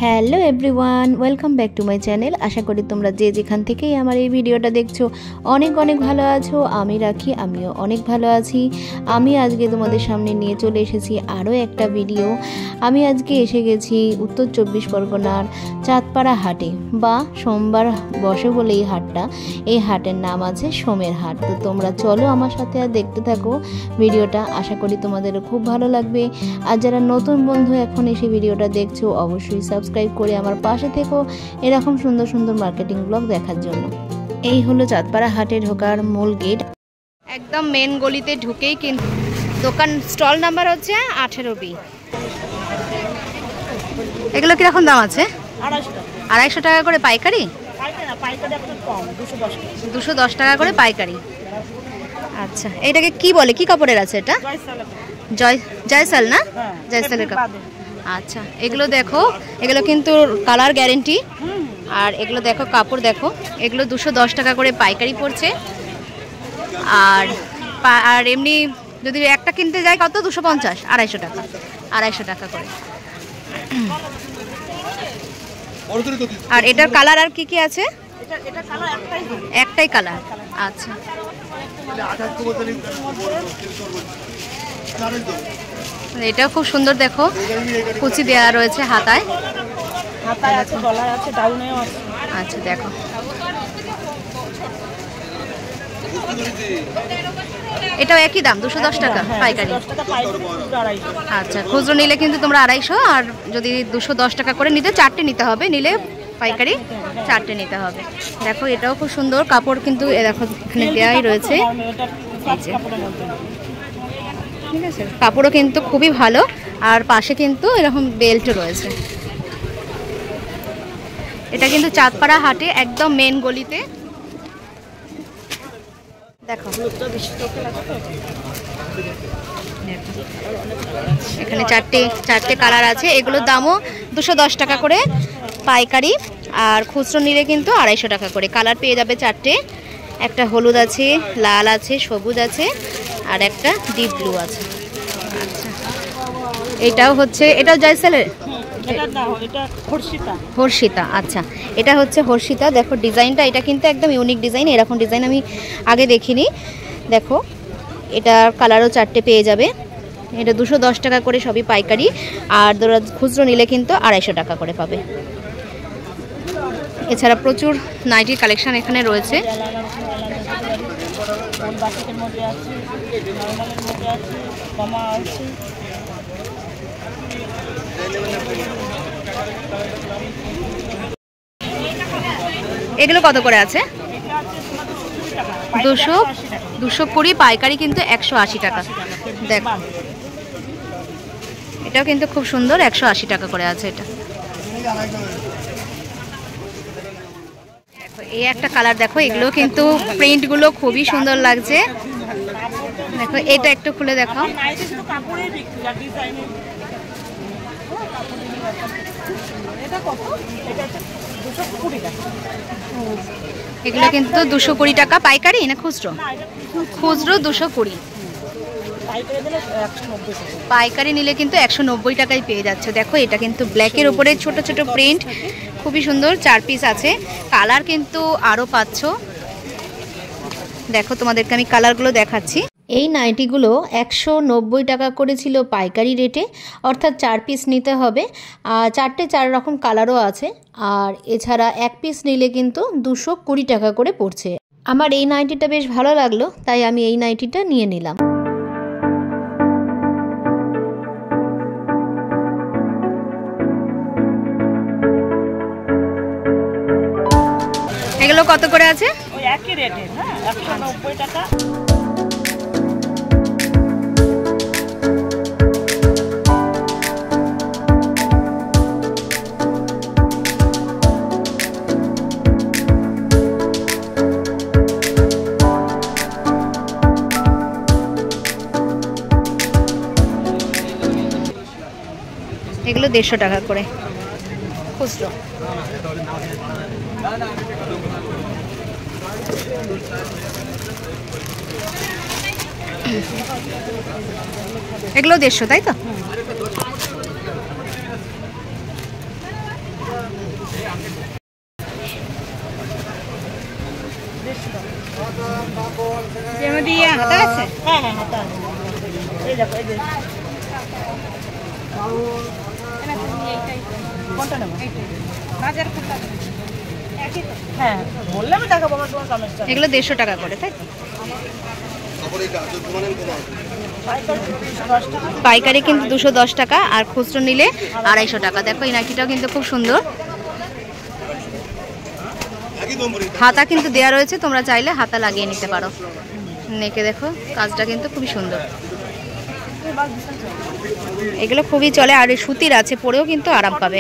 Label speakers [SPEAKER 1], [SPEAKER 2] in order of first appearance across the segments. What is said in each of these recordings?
[SPEAKER 1] Hello everyone, welcome back to my channel. আশা করি তোমরা যে যেখান থেকেই আমার এই ভিডিওটা দেখছো অনেক অনেক ভালো আছো। আমি রাখি, আমিও অনেক ভালো আছি। আমি আজকে তোমাদের সামনে নিয়ে চলে এসেছি আরও একটা ভিডিও। আমি আজকে এসে গেছি উত্তর 24 পরগনার চাঁদপাড়া হাটে, বা সোমবার বসে বলে এই হাটটা। এই হাটের নাম আছে সোমের হাট। তো তোমরা চলো আমার সাথে আর দেখতে থাকো ভিডিওটা। আশা করি তোমাদেরও খুব ভালো লাগবে। আর যারা নতুন বন্ধু এখন এসে ভিডিওটা দেখছো, অবশ্যই সাবস্ক্রাইব করে আমার পাশে থেকো এরকম সুন্দর সুন্দর মার্কেটিং ব্লগ দেখার জন্য। এই হলো চাঁদপাড়া হাটে ঢোকার মূল গেট। একদম মেন গলিতে ঢুকেই কিন্তু দোকান, স্টল নাম্বার হচ্ছে 18B। এগুলো কিরকম দাম আছে? 250 টাকা করে পাইকারি। 210 টাকা করে পাইকারি। আচ্ছা, এটাকে কি বলে, কি কাপড়ের আছে এটা? জয়সাল না? জয়সালের কাপড়। আচ্ছা, এগুলো দেখো, এগুলো কিন্তু কালার গ্যারেন্টি। আর এগুলো দেখো, কাপড় দেখো, এগুলো 210 টাকা করে পাইকারি পড়ছে। আর এমনি যদি একটা কিনতে যাই কত? 250, 250 টাকা করে। আর এটার কালার আর কি কি আছে? একটাই কালার। আচ্ছা, এটাও খুব সুন্দর, দেখো কুচি দেওয়া রয়েছে হাতায়। আচ্ছা দেখো, এটাও একই দাম, 210 টাকা পাইকারি। আচ্ছা, খুচরো নিলে কিন্তু তোমরা 250, আর যদি 210 টাকা করে নিতে, 4টে নিতে হবে, নিলে পাইকারি 4টে নিতে হবে। দেখো এটাও খুব সুন্দর কাপড়, কিন্তু দেখো এখানে দেওয়াই রয়েছে। ঠিক আছে, কাপড়ও কিন্তু খুবই ভালো। আর পাশে কিন্তু এরকম বেল্ট রয়েছে। এটা কিন্তু চাঁদপাড়া হাটে একদম মেন গলিতে। দেখো এখানে চারটে কালার আছে। এগুলোর দামও 210 টাকা করে পাইকারি, আর খুচরো নিলে কিন্তু 250 টাকা করে। কালার পেয়ে যাবে 4টে। একটা হলুদ আছে, লাল আছে, সবুজ আছে, আর একটা ডিপ ব্লু আছে। আচ্ছা, এটাও হচ্ছে, এটাও জয়সালের হর্ষিতা। আচ্ছা, এটা হচ্ছে হর্ষিতা। দেখো ডিজাইনটা, এটা কিন্তু একদম ইউনিক ডিজাইন। এরকম ডিজাইন আমি আগে দেখিনি। দেখো এটার কালারও 4টে পেয়ে যাবে। এটা 210 টাকা করে সবই পাইকারি, আর খুচরো নিলে কিন্তু 250 টাকা করে পাবে। এছাড়া প্রচুর নাইটির কালেকশন এখানে রয়েছে। এগুলো কত করে আছে? 220 পাইকারি, কিন্তু 180 টাকা। দেখো এটাও কিন্তু খুব সুন্দর, 180 টাকা করে আছে এটা। দেখো এই একটা কালার, দেখো এগুলো কিন্তু প্রিন্টগুলো খুবই সুন্দর লাগছে। দেখো এটা একটু খুলে দেখো। এগুলো কিন্তু 220 টাকা পাইকারি না খুচরো? খুচরো 220, পাইকারি নিলে কিন্তু 190 টাকায় পেয়ে যাচ্ছে। দেখো এটা কিন্তু ব্ল্যাকের উপরে ছোট ছোট প্রিন্ট, খুবই সুন্দর। 4 পিস আছে, কালার কিন্তু আরও পাচ্ছ। দেখো তোমাদেরকে আমি কালারগুলো দেখাচ্ছি। এই নাইটিগুলো 190 টাকা করে ছিল পাইকারি রেটে, অর্থাৎ 4 পিস নিতে হবে। আর 4টে 4 রকম কালারও আছে। আর এছাড়া 1 পিস নিলে কিন্তু 220 টাকা করে পড়ছে। আমার এই নাইটিটা বেশ ভালো লাগলো, তাই আমি এই নাইটিটা নিয়ে নিলাম। এগুলো কত করে আছে? ওই একই রেটে, হ্যাঁ, 190 টাকা। এগুলো 150 টাকা করে খুচরো। এগুলো 150, তাই তো? এগুলো 150 টাকা করে, তাই তো? পাইকারি কিন্তু 210 টাকা আর খুচরো নিলে 250 টাকা। দেখো এই নাইটিটাও কিন্তু খুব সুন্দর, হাতা কিন্তু দেয়া রয়েছে, তোমরা চাইলে হাতা লাগিয়ে নিতে পারো। নেকে দেখো কাজটা কিন্তু খুবই সুন্দর, এগুলো খুবই চলে। আর সুতির আছে, পরেও কিন্তু আরাম পাবে,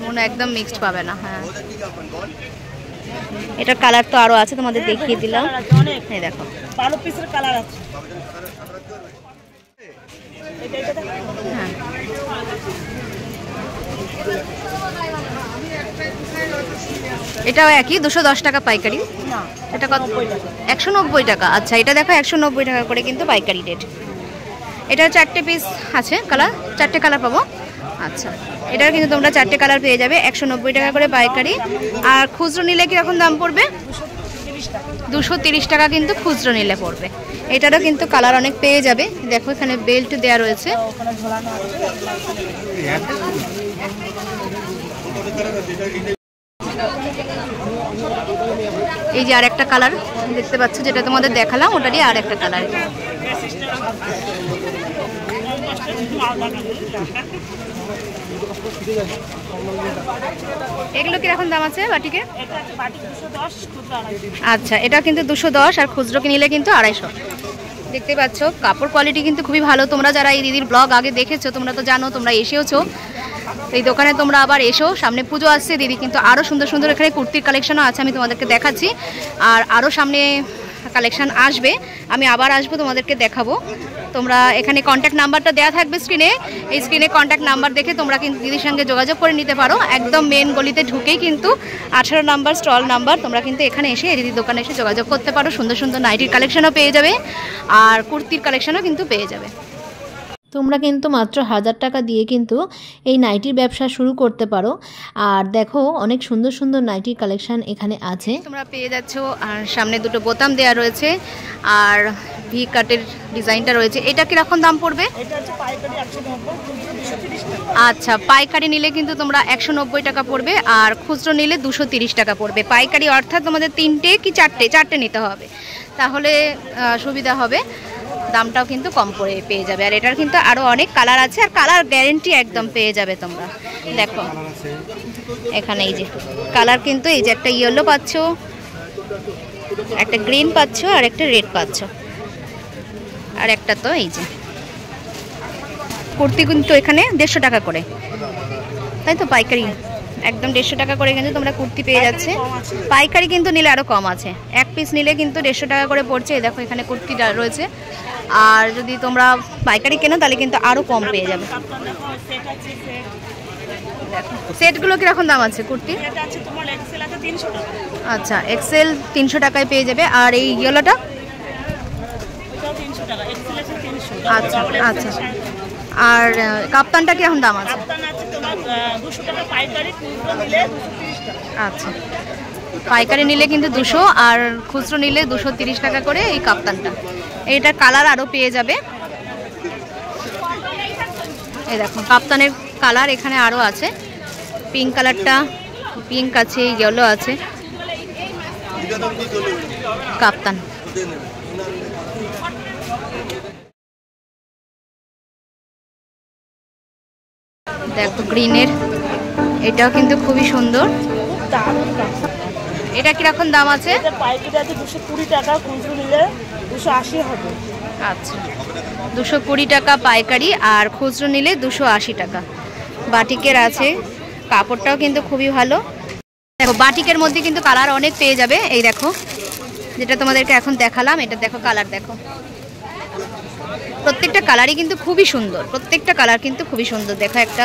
[SPEAKER 1] মনে একদম মিক্সড পাবে না। হ্যাঁ, এটার কালার তো আরো আছে, তোমাদের দেখিয়ে দিলাম। এই দেখো
[SPEAKER 2] 12 পিসের কালার আছে।
[SPEAKER 1] হ্যাঁ, এটাও একই 210 টাকা পাইকারি। এটা কত? 190 টাকা। আচ্ছা, এটা দেখো 190 টাকা করে কিন্তু পাইকারি রেট। এটা 4টে পিস আছে, কালার 4টে কালার পাবো। আচ্ছা, এটার কিন্তু তোমরা 4টে কালার পেয়ে যাবে 190 টাকা করে পাইকারি। আর খুচরো নিলে কীরকম দাম পড়বে? 230 টাকা কিন্তু খুচরো নিলে পড়বে। এটারও কিন্তু কালার অনেক পেয়ে যাবে। দেখো এখানে বেল্ট দেওয়া রয়েছে। এই যে আর একটা কালার দেখতে পাচ্ছ, যেটা তোমাদের দেখালাম ওটারই আর একটা কালার। এগুলো কিরকম দাম আছে বাটিকে? আচ্ছা, এটা কিন্তু 210 আর খুচরো নিলে কিন্তু 250। দেখতে পাচ্ছ কাপড় কোয়ালিটি কিন্তু খুবই ভালো। তোমরা যারা এই দিদির ব্লগ আগে দেখেছো তোমরা তো জানো, তোমরা এসেওছো এই দোকানে, তোমরা আবার এসো। সামনে পুজো আসছে, দিদি কিন্তু আরও সুন্দর সুন্দর এখানে কুর্তির কালেকশনও আছে, আমি তোমাদেরকে দেখাচ্ছি। আর আরও সামনে কালেকশন আসবে, আমি আবার আসবো তোমাদেরকে দেখাবো। তোমরা এখানে কন্ট্যাক্ট নাম্বারটা দেওয়া থাকবে স্ক্রিনে, এই স্ক্রিনে কন্ট্যাক্ট নাম্বার দেখে তোমরা কিন্তু দিদির সঙ্গে যোগাযোগ করে নিতে পারো। একদম মেন গলিতে ঢুকেই কিন্তু 18 নাম্বার স্টল নাম্বার, তোমরা কিন্তু এখানে এসে এই দিদির দোকানে এসে যোগাযোগ করতে পারো। সুন্দর সুন্দর নাইটির কালেকশনও পেয়ে যাবে আর কুর্তির কালেকশনও কিন্তু পেয়ে যাবে। তোমরা কিন্তু মাত্র 1000 টাকা দিয়ে কিন্তু এই নাইটির ব্যবসা শুরু করতে পারো। আর দেখো অনেক সুন্দর সুন্দর নাইটির কালেকশন এখানে আছে, তোমরা পেয়ে যাচ্ছ। আর সামনে দুটো বোতাম দেওয়া রয়েছে আর ভি কাটের ডিজাইনটা রয়েছে। এটা কিরকম দাম পড়বে? আচ্ছা, পাইকারি নিলে কিন্তু তোমরা 190 টাকা পড়বে আর খুচরো নিলে 230 টাকা পড়বে। পাইকারি অর্থাৎ তোমাদের 3টে কি 4টে নিতে হবে, তাহলে সুবিধা হবে, দামটাও কিন্তু কম করে পেয়ে যাবে। আর এটার কিন্তু আরও অনেক কালার আছে আর কালার গ্যারেন্টি একদম পেয়ে যাবে তোমরা। দেখো এখানে এই যে কালার কিন্তু এই যে একটা ইয়েলো পাচ্ছ, একটা গ্রিন পাচ্ছ আর একটা রেড পাচ্ছ, আর একটা তো এই যে কুর্তি কিন্তু এখানে 150 টাকা করে, তাই তো? পাইকারি একদম 150 টাকা করে কিন্তু তোমরা কুর্তি পেয়ে যাচ্ছে। পাইকারি কিন্তু নিলে আরও কম আছে, এক পিস নিলে কিন্তু 150 টাকা করে পড়ছে। দেখো এখানে কুর্তি রয়েছে, আর যদি তোমরা পাইকারি কেনো তাহলে কিন্তু আরও কম পেয়ে যাবে। সেটগুলো কীরকম দাম আছে কুর্তি? আচ্ছা, এক্সেল 300 টাকায় পেয়ে যাবে। আর এই ইয়েলোটা? আচ্ছা আচ্ছা। আর কাপ্তানটা কেমন দাম আছে? আচ্ছা, পাইকারি নিলে কিন্তু 200 আর খুচরো নিলে 230 টাকা করে এই কাপ্তানটা। এইটার কালার আরও পেয়ে যাবে। এই দেখো কাপ্তানের কালার এখানে আরও আছে, পিঙ্ক কালারটা, পিঙ্ক আছে, ইয়েলো আছে, কাপ্তান। দেখো গ্রিনের, এটাও কিন্তু খুবই সুন্দর। এটা কিরকম দাম আছে?
[SPEAKER 2] পাইকারি আছে 220 টাকা, খুচরো নিলে 280 হবে।
[SPEAKER 1] আচ্ছা, 220 টাকা পাইকারি আর খুচরো নিলে 280 টাকা। বাটিকের আছে, কাপড়টাও কিন্তু খুবই ভালো। দেখো বাটিকের মধ্যে কিন্তু কালার অনেক পেয়ে যাবে। এই দেখো যেটা তোমাদেরকে এখন দেখালাম, এটা দেখো কালার দেখো, প্রত্যেকটা কালারই কিন্তু খুবই সুন্দর, প্রত্যেকটা কালার কিন্তু খুবই সুন্দর। দেখো একটা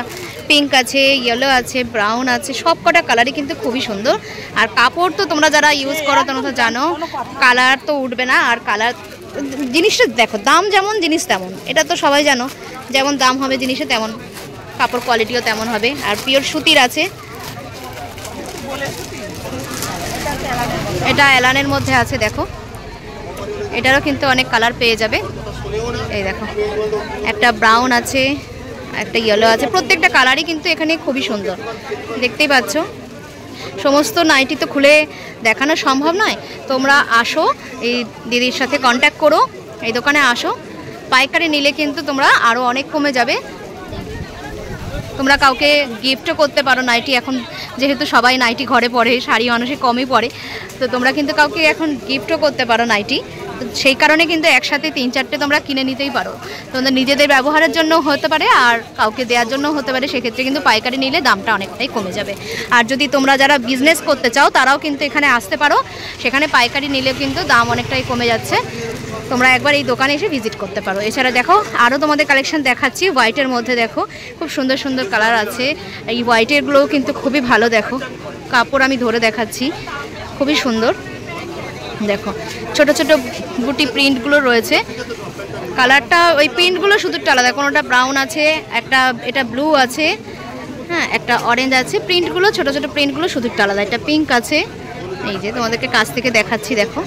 [SPEAKER 1] পিঙ্ক আছে, ইয়েলো আছে, ব্রাউন আছে, সব কটা কালারই কিন্তু খুবই সুন্দর। আর কাপড় তো তোমরা যারা ইউজ করো তোমরা তো জানো কালার তো উঠবে না। আর কালার জিনিসটা দেখো, দাম যেমন জিনিস তেমন, এটা তো সবাই জানো, যেমন দাম হবে জিনিসে তেমন কাপড় কোয়ালিটিও তেমন হবে। আর পিওর সুতির আছে, এটা এলানের মধ্যে আছে দেখো, এটারও কিন্তু অনেক কালার পেয়ে যাবে। এই দেখো একটা ব্রাউন আছে, একটা ইয়েলো আছে, প্রত্যেকটা কালারই কিন্তু এখানে খুবই সুন্দর, দেখতেই পাচ্ছ। সমস্ত নাইটি তো খুলে দেখানো সম্ভব নয়, তোমরা আসো, এই দিদির সাথে কন্ট্যাক্ট করো, এই দোকানে আসো। পাইকারি নিলে কিন্তু তোমরা আরও অনেক কমে যাবে। তোমরা কাউকে গিফটও করতে পারো নাইটি, এখন যেহেতু সবাই নাইটি ঘরে পরে, শাড়ি মানুষে কমই পরে, তো তোমরা কিন্তু কাউকে এখন গিফটও করতে পারো নাইটি। তো সেই কারণে কিন্তু একসাথে 3-4টে তোমরা কিনে নিতেই পারো, তোমাদের নিজেদের ব্যবহারের জন্য হতে পারে আর কাউকে দেওয়ার জন্য হতে পারে। সেক্ষেত্রে কিন্তু পাইকারি নিলে দামটা অনেকটাই কমে যাবে। আর যদি তোমরা যারা বিজনেস করতে চাও তারাও কিন্তু এখানে আসতে পারো, সেখানে পাইকারি নিলে কিন্তু দাম অনেকটাই কমে যাচ্ছে। তোমরা একবার এই দোকানে এসে ভিজিট করতে পারো। এছাড়া দেখো আরও তোমাদের কালেকশন দেখাচ্ছি। হোয়াইটের মধ্যে দেখো খুব সুন্দর সুন্দর কালার আছে, এই হোয়াইটেরগুলোও কিন্তু খুবই ভালো। দেখো কাপড় আমি ধরে দেখাচ্ছি, খুবই সুন্দর। দেখো ছোট ছোট বুটি প্রিন্টগুলো রয়েছে, কালারটা ওই প্রিন্টগুলো শুধু আলাদা, কোনোটা ব্রাউন আছে, একটা এটা ব্লু আছে, হ্যাঁ একটা অরেঞ্জ আছে। প্রিন্টগুলো ছোট ছোট প্রিন্টগুলো শুধু আলাদা, এটা পিঙ্ক আছে। এই যে তোমাদেরকে কাছ থেকে দেখাচ্ছি, দেখো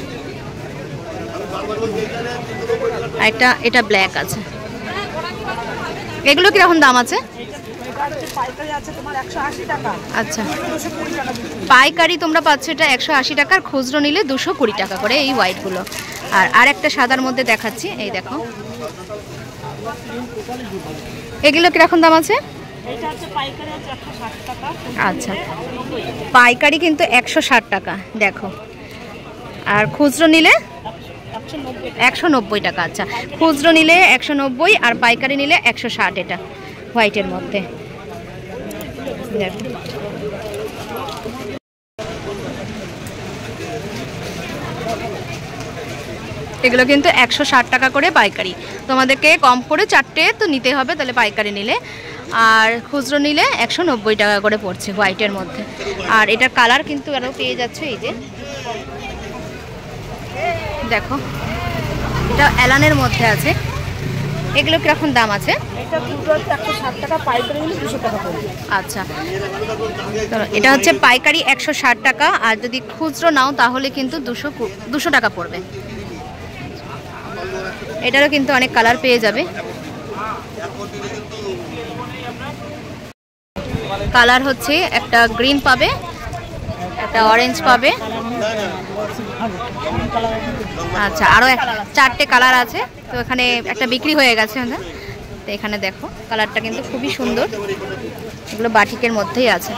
[SPEAKER 1] একটা এটা ব্ল্যাক আছে। এগুলো কিরকম দাম আছে? আচ্ছা, পাইকারি তোমরা পাচ্ছ এটা 180 টাকা, আর খুচরো নিলে 220 টাকা করে এই হোয়াইটগুলো। আর একটা সাদার মধ্যে দেখাচ্ছি, এই দেখো এগুলো কিরকম দাম আছে? আচ্ছা, পাইকারি কিন্তু 160 টাকা দেখো, আর খুচরো নিলে 190 টাকা। আচ্ছা, খুচরো নিলে 190 আর পাইকারি নিলে 160। এটা হোয়াইটের মধ্যে দেখো। এগুলো কিন্তু 160 টাকা করে পাইকারি, তোমাদেরকে কম করে 4টে তো নিতে হবে তাহলে পাইকারি নিলে, আর খুচরো নিলে 190 টাকা করে পড়ছে হোয়াইটের মধ্যে। আর এটার কালার কিন্তু আরও পেয়ে যাচ্ছে, এই যে দেখো এটা এলানের মধ্যে আছে। এগুলো কিরকম দাম আছে? আচ্ছা, এটা হচ্ছে পাইকারি 160 টাকা, আর যদি খুচরো নাও তাহলে কিন্তু 200 টাকা পড়বে। এটারও কিন্তু অনেক কালার পেয়ে যাবে, কালার হচ্ছে একটা গ্রিন পাবে, একটা অরেঞ্জ পাবে। আচ্ছা, আরও 4টে কালার আছে, তো এখানে একটা বিক্রি হয়ে গেছে। তো এখানে দেখো কালারটা কিন্তু খুবই সুন্দর, এগুলো বাটিকের মধ্যেই আছে।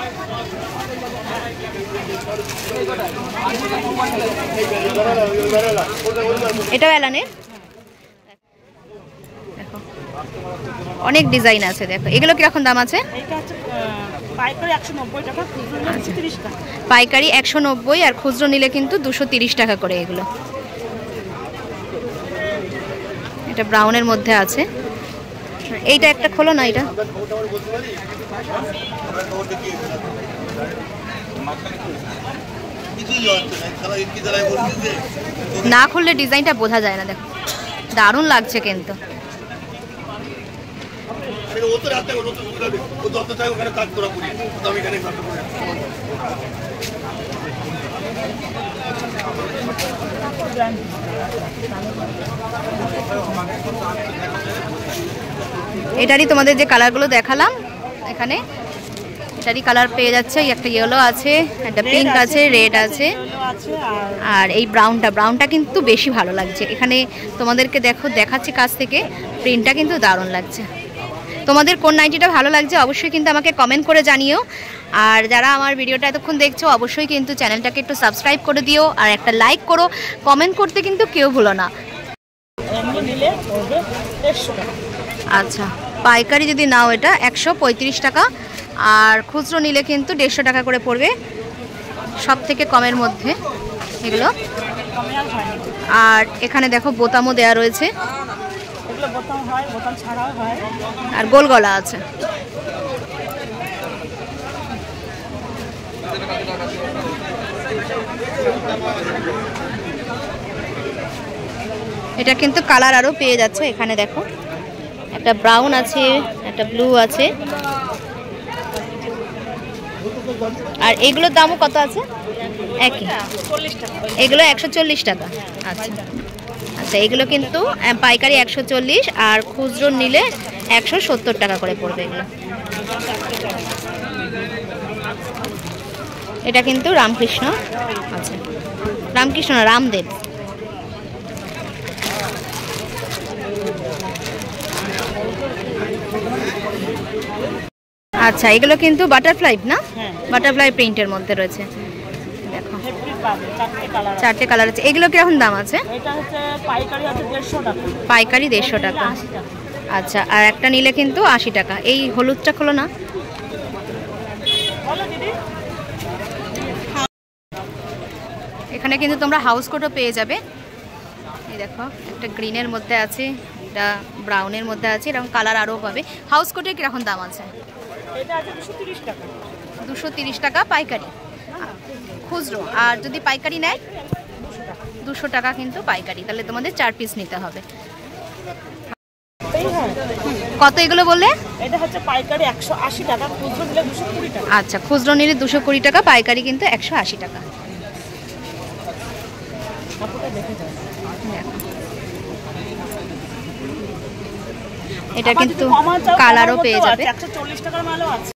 [SPEAKER 1] এটাও এলানের, দেখো অনেক ডিজাইন আছে। দেখো এগুলো কিরকম দাম আছে? পাইকারি 190 আর খুচরো নিলে কিন্তু 230 টাকা করে এগুলো। এটা ব্রাউনের মধ্যে আছে, এইটা একটা খোলো না, এটা না খুললে ডিজাইনটা বোঝা যায় না। দেখো দারুণ লাগছে কিন্তু। এটারই তোমাদের যে কালারগুলো দেখালাম এখানে, এটারই কালার পেয়ে যাচ্ছে। একটা ইয়েলো আছে, একটা পিঙ্ক আছে, রেড আছে, আর এই ব্রাউনটা কিন্তু বেশি ভালো লাগছে। এখানে তোমাদেরকে দেখাচ্ছি কাছ থেকে, প্রিন্টটা কিন্তু দারুণ লাগছে। তোমাদের কোন নাইটিটা ভালো লাগছে অবশ্যই কিন্তু আমাকে কমেন্ট করে জানিও। আর যারা আমার ভিডিওটা এতক্ষণ দেখছো অবশ্যই কিন্তু চ্যানেলটাকে একটু সাবস্ক্রাইব করে দিও, আর একটা লাইক করো, কমেন্ট করতে কিন্তু কেউ ভুলো না। আচ্ছা, পাইকারি যদি নাও এটা 135 টাকা, আর খুচরো নিলে কিন্তু 150 টাকা করে পড়বে, সব থেকে কমের মধ্যে এগুলো। আর এখানে দেখো বোতামও দেয়া রয়েছে, আর গোল গলা আছে। এটা কিন্তু কালার আরও পেয়ে যাচ্ছে। এখানে দেখো একটা ব্রাউন আছে, একটা ব্লু আছে, আর এগুলোর দামও কত আছে? একই,
[SPEAKER 2] 40 টাকা।
[SPEAKER 1] এগুলো 140 টাকা। আচ্ছা আচ্ছা, এগুলো কিন্তু পাইকারি 140 আর খুচরো নিলে 170 টাকা করে পড়বে এগুলো। এটা কিন্তু রামকৃষ্ণ, আচ্ছা রামকৃষ্ণ না, রামদেব। আচ্ছা, এগুলো কিন্তু বাটারফ্লাই না?
[SPEAKER 2] হ্যাঁ,
[SPEAKER 1] বাটারফ্লাই প্রিন্টের মধ্যে রয়েছে। দেখো
[SPEAKER 2] ফেব্রিক পাবে, 4টে কালার।
[SPEAKER 1] 4টে কালার আছে। এগুলো কিরকম দাম আছে?
[SPEAKER 2] এটা হচ্ছে পাইকারি আছে 150 টাকা।
[SPEAKER 1] পাইকারি 150 টাকা।
[SPEAKER 2] 80 টাকা।
[SPEAKER 1] আচ্ছা, আর একটা নিলে কিন্তু 80 টাকা। এই হলুদটা খোলো না।
[SPEAKER 2] বলো দিদি।
[SPEAKER 1] এখানে কিন্তু তোমরা হাউস কোটও পেয়ে যাবে। এই দেখো, একটা গ্রিনের মধ্যে আছে, এটা ব্রাউনের মধ্যে আছে, এরকম কালার আরও পাবে। হাউস কোটের কীরকম দাম আছে?
[SPEAKER 2] এটা আছে 230 টাকা।
[SPEAKER 1] 230 টাকা পাইকারি, খুচরো। আর যদি পাইকারি নেয় 200 টাকা কিন্তু পাইকারি। তাহলে তোমাদের 4 পিস নিতে হবে।
[SPEAKER 2] এই হ্যাঁ,
[SPEAKER 1] কত এগুলো বললে?
[SPEAKER 2] এটা হচ্ছে পাইকারি 180 টাকা, খুচরো নিলে 220 টাকা।
[SPEAKER 1] আচ্ছা, খুচরো নিলে 220 টাকা, পাইকারি কিন্তু 180 টাকা।
[SPEAKER 2] কাপড়টা দেখে যাও।
[SPEAKER 1] এটা কিন্তু কালারও পেয়ে যাবে।
[SPEAKER 2] 140 টাকার মালও আছে।